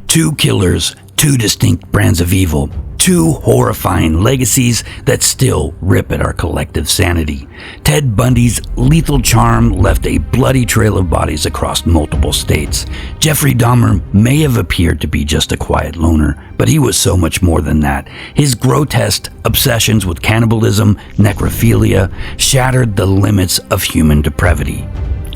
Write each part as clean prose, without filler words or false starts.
Two killers, two distinct brands of evil. Two horrifying legacies that still rip at our collective sanity. Ted Bundy's lethal charm left a bloody trail of bodies across multiple states. Jeffrey Dahmer may have appeared to be just a quiet loner, but he was so much more than that. His grotesque obsessions with cannibalism, necrophilia, shattered the limits of human depravity.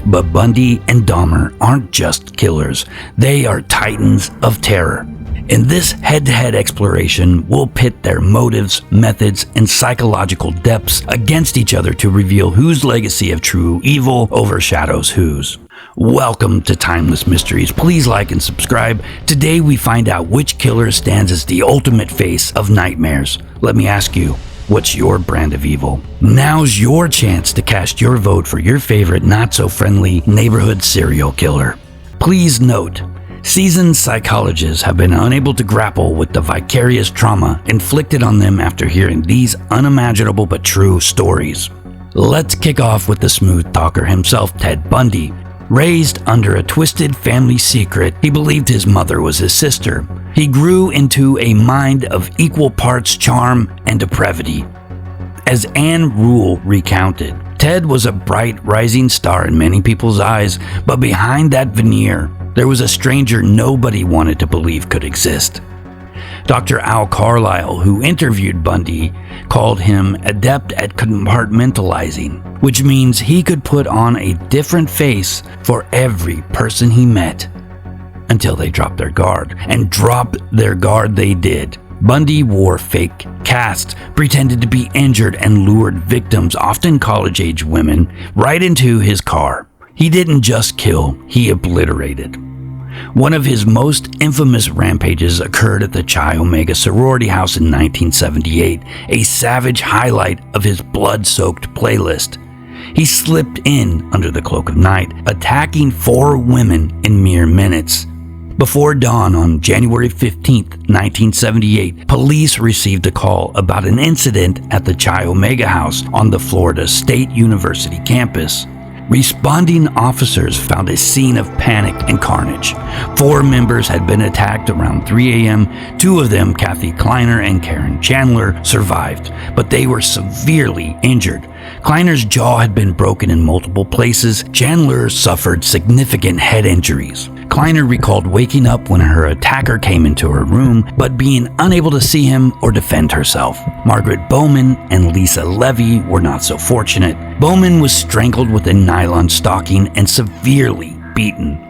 But Bundy and Dahmer aren't just killers. They are titans of terror. In this head-to-head exploration, we'll pit their motives, methods, and psychological depths against each other to reveal whose legacy of true evil overshadows whose. Welcome to Timeless Mysteries. Please like and subscribe. Today we find out which killer stands as the ultimate face of nightmares. Let me ask you, what's your brand of evil? Now's your chance to cast your vote for your favorite not-so-friendly neighborhood serial killer. Please note, seasoned psychologists have been unable to grapple with the vicarious trauma inflicted on them after hearing these unimaginable but true stories. Let's kick off with the smooth talker himself, Ted Bundy. Raised under a twisted family secret, he believed his mother was his sister. He grew into a mind of equal parts charm and depravity. As Anne Rule recounted, Ted was a bright, rising star in many people's eyes, but behind that veneer, there was a stranger nobody wanted to believe could exist. Dr. Al Carlisle, who interviewed Bundy, called him adept at compartmentalizing, which means he could put on a different face for every person he met until they dropped their guard. And drop their guard they did. Bundy wore fake casts, pretended to be injured, and lured victims, often college-age women, right into his car. He didn't just kill, he obliterated. One of his most infamous rampages occurred at the Chi Omega sorority house in 1978, a savage highlight of his blood-soaked playlist. He slipped in under the cloak of night, attacking 4 women in mere minutes. Before dawn on January 15, 1978, police received a call about an incident at the Chi Omega house on the Florida State University campus. Responding officers found a scene of panic and carnage. 4 members had been attacked around 3 a.m. 2 of them, Kathy Kleiner and Karen Chandler, survived, but they were severely injured. Kleiner's jaw had been broken in multiple places. Chandler suffered significant head injuries. Kleiner recalled waking up when her attacker came into her room, but being unable to see him or defend herself. Margaret Bowman and Lisa Levy were not so fortunate. Bowman was strangled with a nylon stocking and severely beaten.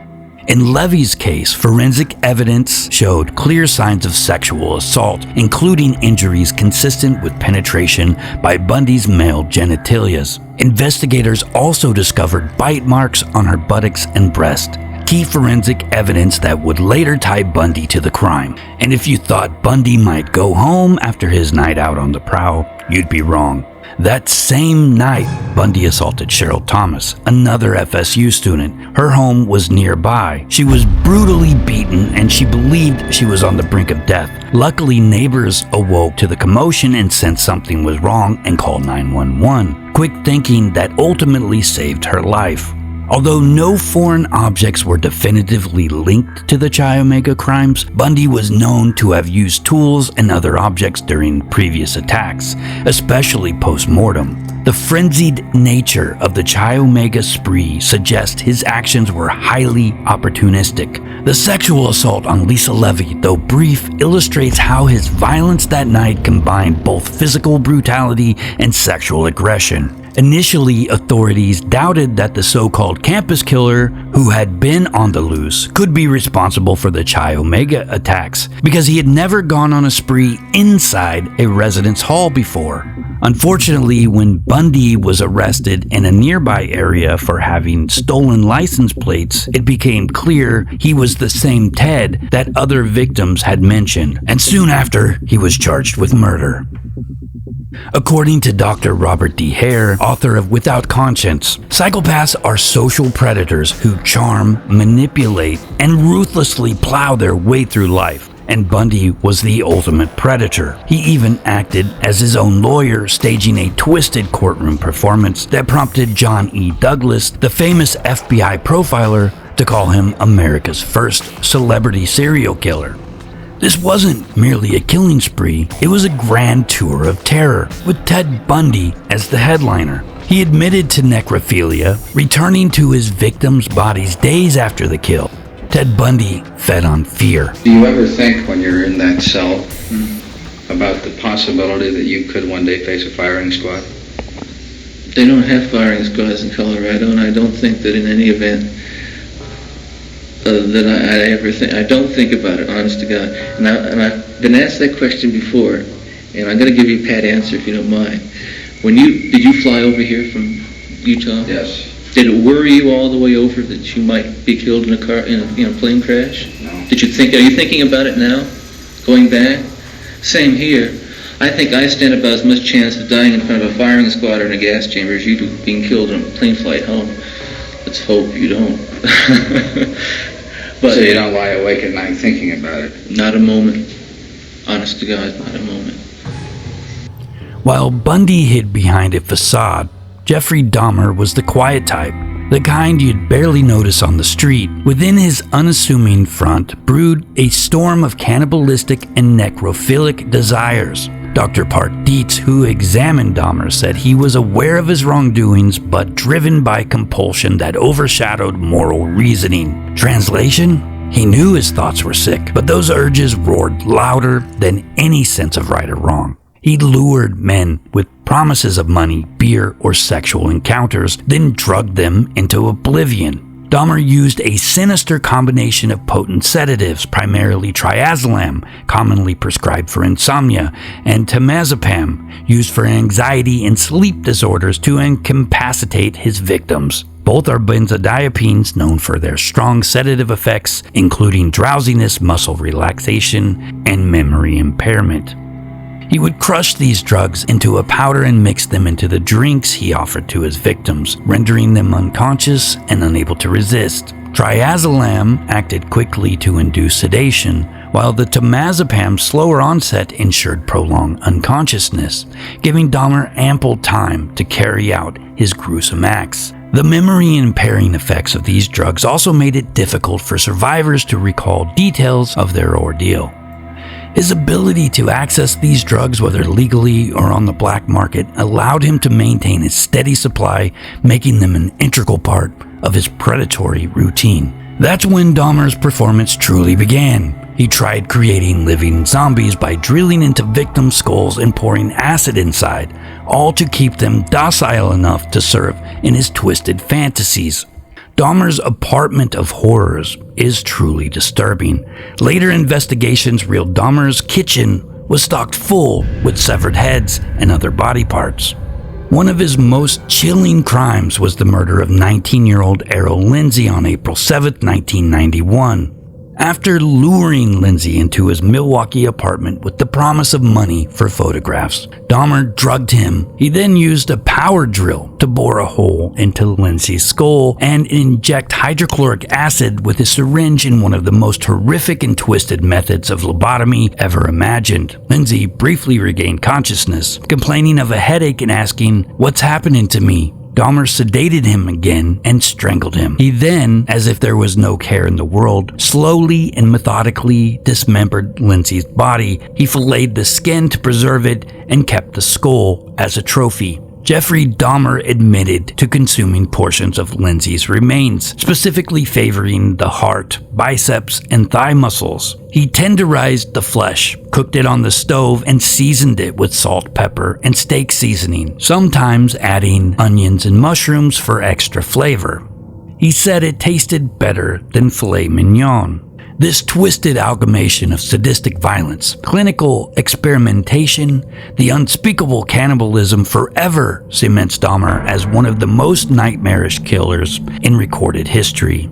In Levy's case, forensic evidence showed clear signs of sexual assault, including injuries consistent with penetration by Bundy's male genitalias. Investigators also discovered bite marks on her buttocks and breast, key forensic evidence that would later tie Bundy to the crime. And if you thought Bundy might go home after his night out on the prowl, you'd be wrong. That same night, Bundy assaulted Cheryl Thomas, another FSU student. Her home was nearby. She was brutally beaten and she believed she was on the brink of death. Luckily, neighbors awoke to the commotion and sensed something was wrong and called 911. Quick thinking that ultimately saved her life. Although no foreign objects were definitively linked to the Chi Omega crimes, Bundy was known to have used tools and other objects during previous attacks, especially post-mortem. The frenzied nature of the Chi Omega spree suggests his actions were highly opportunistic. The sexual assault on Lisa Levy, though brief, illustrates how his violence that night combined both physical brutality and sexual aggression. Initially, authorities doubted that the so-called campus killer, who had been on the loose, could be responsible for the Chi Omega attacks because he had never gone on a spree inside a residence hall before. Unfortunately, when Bundy was arrested in a nearby area for having stolen license plates, it became clear he was the same Ted that other victims had mentioned, and soon after, he was charged with murder. According to Dr. Robert D. Hare, author of Without Conscience, psychopaths are social predators who charm, manipulate, and ruthlessly plow their way through life. And Bundy was the ultimate predator. He even acted as his own lawyer, staging a twisted courtroom performance that prompted John E. Douglas, the famous FBI profiler, to call him America's first celebrity serial killer. This wasn't merely a killing spree, it was a grand tour of terror, with Ted Bundy as the headliner. He admitted to necrophilia, returning to his victims' bodies days after the kill. Ted Bundy fed on fear. Do you ever think when you're in that cell about the possibility that you could one day face a firing squad? They don't have firing squads in Colorado, and I don't think that in any event that I ever think. I don't think about it, honest to God. And I've been asked that question before, and I'm going to give you a pat answer if you don't mind. Did you fly over here from Utah? Yes. Did it worry you all the way over that you might be killed in a plane crash? No. Are you thinking about it now, going back? Same here. I think I stand about as much chance of dying in front of a firing squad or in a gas chamber as you do being killed on a plane flight home. Let's hope you don't. But so you don't lie awake at night thinking about it? Not a moment. Honest to God, not a moment. While Bundy hid behind a facade, Jeffrey Dahmer was the quiet type, the kind you'd barely notice on the street. Within his unassuming front brewed a storm of cannibalistic and necrophilic desires. Dr. Park Dietz, who examined Dahmer, said he was aware of his wrongdoings but driven by compulsion that overshadowed moral reasoning. Translation? He knew his thoughts were sick, but those urges roared louder than any sense of right or wrong. He lured men with promises of money, beer, or sexual encounters, then drugged them into oblivion. Dahmer used a sinister combination of potent sedatives, primarily triazolam, commonly prescribed for insomnia, and temazepam, used for anxiety and sleep disorders, to incapacitate his victims. Both are benzodiazepines known for their strong sedative effects, including drowsiness, muscle relaxation, and memory impairment. He would crush these drugs into a powder and mix them into the drinks he offered to his victims, rendering them unconscious and unable to resist. Triazolam acted quickly to induce sedation, while the temazepam's slower onset ensured prolonged unconsciousness, giving Dahmer ample time to carry out his gruesome acts. The memory-impairing effects of these drugs also made it difficult for survivors to recall details of their ordeal. His ability to access these drugs, whether legally or on the black market, allowed him to maintain a steady supply, making them an integral part of his predatory routine. That's when Dahmer's performance truly began. He tried creating living zombies by drilling into victims' skulls and pouring acid inside, all to keep them docile enough to serve in his twisted fantasies. Dahmer's apartment of horrors is truly disturbing. Later investigations revealed Dahmer's kitchen was stocked full with severed heads and other body parts. One of his most chilling crimes was the murder of 19-year-old Errol Lindsay on April 7, 1991. After luring Lindsay into his Milwaukee apartment with the promise of money for photographs, Dahmer drugged him. He then used a power drill to bore a hole into Lindsay's skull and inject hydrochloric acid with a syringe in one of the most horrific and twisted methods of lobotomy ever imagined. Lindsay briefly regained consciousness, complaining of a headache and asking, "What's happening to me?" Dahmer sedated him again and strangled him. He then, as if there was no care in the world, slowly and methodically dismembered Lindsay's body. He filleted the skin to preserve it and kept the skull as a trophy. Jeffrey Dahmer admitted to consuming portions of Lindsay's remains, specifically favoring the heart, biceps, and thigh muscles. He tenderized the flesh, cooked it on the stove, and seasoned it with salt, pepper, and steak seasoning, sometimes adding onions and mushrooms for extra flavor. He said it tasted better than filet mignon. This twisted amalgamation of sadistic violence, clinical experimentation, the unspeakable cannibalism forever cements Dahmer as one of the most nightmarish killers in recorded history.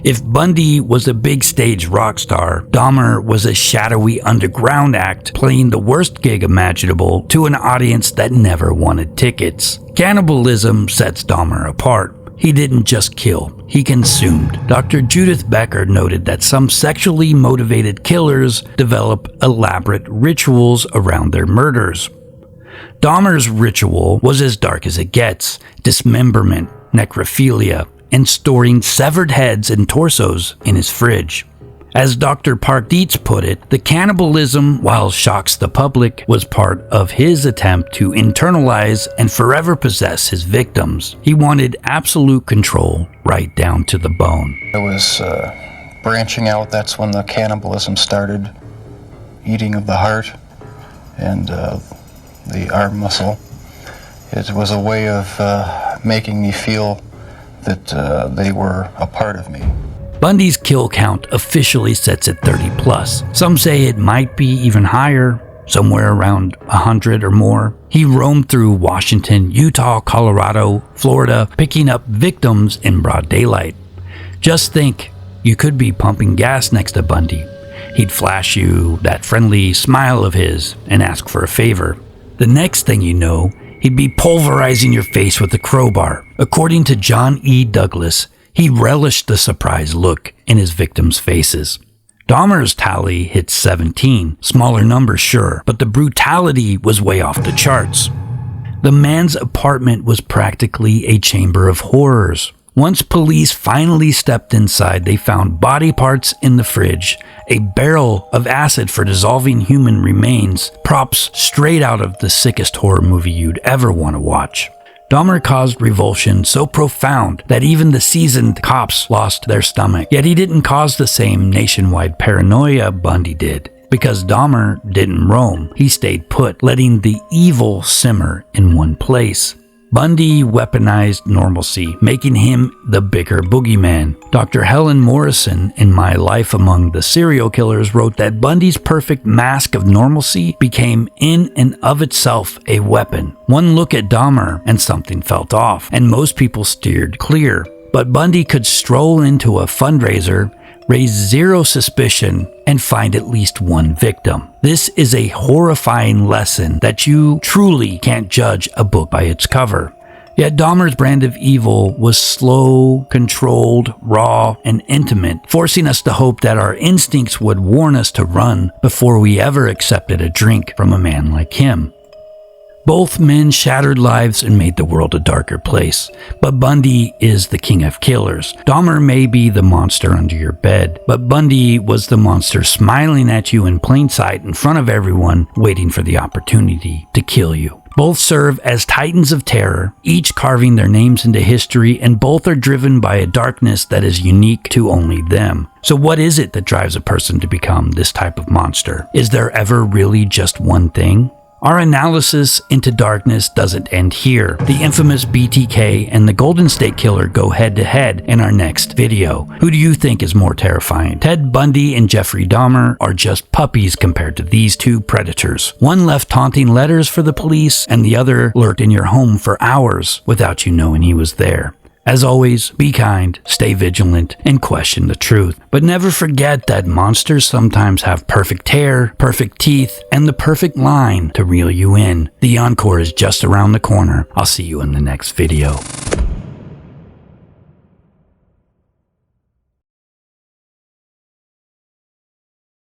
If Bundy was a big stage rock star, Dahmer was a shadowy underground act playing the worst gig imaginable to an audience that never wanted tickets. Cannibalism sets Dahmer apart. He didn't just kill, he consumed. Dr. Judith Becker noted that some sexually motivated killers develop elaborate rituals around their murders. Dahmer's ritual was as dark as it gets: dismemberment, necrophilia, and storing severed heads and torsos in his fridge. As Dr. Park Dietz put it, the cannibalism, while shocks the public, was part of his attempt to internalize and forever possess his victims. He wanted absolute control right down to the bone. It was branching out. That's when the cannibalism started, eating of the heart and the arm muscle. It was a way of making me feel that they were a part of me. Bundy's kill count officially sits at 30 plus. Some say it might be even higher, somewhere around 100 or more. He roamed through Washington, Utah, Colorado, Florida, picking up victims in broad daylight. Just think, you could be pumping gas next to Bundy. He'd flash you that friendly smile of his and ask for a favor. The next thing you know, he'd be pulverizing your face with a crowbar. According to John E. Douglas, he relished the surprised look in his victims' faces. Dahmer's tally hit 17. Smaller numbers, sure, but the brutality was way off the charts. The man's apartment was practically a chamber of horrors. Once police finally stepped inside, they found body parts in the fridge, a barrel of acid for dissolving human remains, props straight out of the sickest horror movie you'd ever want to watch. Dahmer caused revulsion so profound that even the seasoned cops lost their stomach. Yet he didn't cause the same nationwide paranoia Bundy did. Because Dahmer didn't roam, he stayed put, letting the evil simmer in one place. Bundy weaponized normalcy, making him the bigger boogeyman. Dr. Helen Morrison, in My Life Among the Serial Killers, wrote that Bundy's perfect mask of normalcy became in and of itself a weapon. One look at Dahmer and something felt off, and most people steered clear. But Bundy could stroll into a fundraiser, raise zero suspicion, and find at least one victim. This is a horrifying lesson that you truly can't judge a book by its cover. Yet Dahmer's brand of evil was slow, controlled, raw, and intimate, forcing us to hope that our instincts would warn us to run before we ever accepted a drink from a man like him. Both men shattered lives and made the world a darker place. But Bundy is the king of killers. Dahmer may be the monster under your bed, but Bundy was the monster smiling at you in plain sight in front of everyone, waiting for the opportunity to kill you. Both serve as titans of terror, each carving their names into history, and both are driven by a darkness that is unique to only them. So what is it that drives a person to become this type of monster? Is there ever really just one thing? Our analysis into darkness doesn't end here. The infamous BTK and the Golden State Killer go head-to-head in our next video. Who do you think is more terrifying? Ted Bundy and Jeffrey Dahmer are just puppies compared to these two predators. One left taunting letters for the police, and the other lurked in your home for hours without you knowing he was there. As always, be kind, stay vigilant, and question the truth. But never forget that monsters sometimes have perfect hair, perfect teeth, and the perfect line to reel you in. The encore is just around the corner. I'll see you in the next video.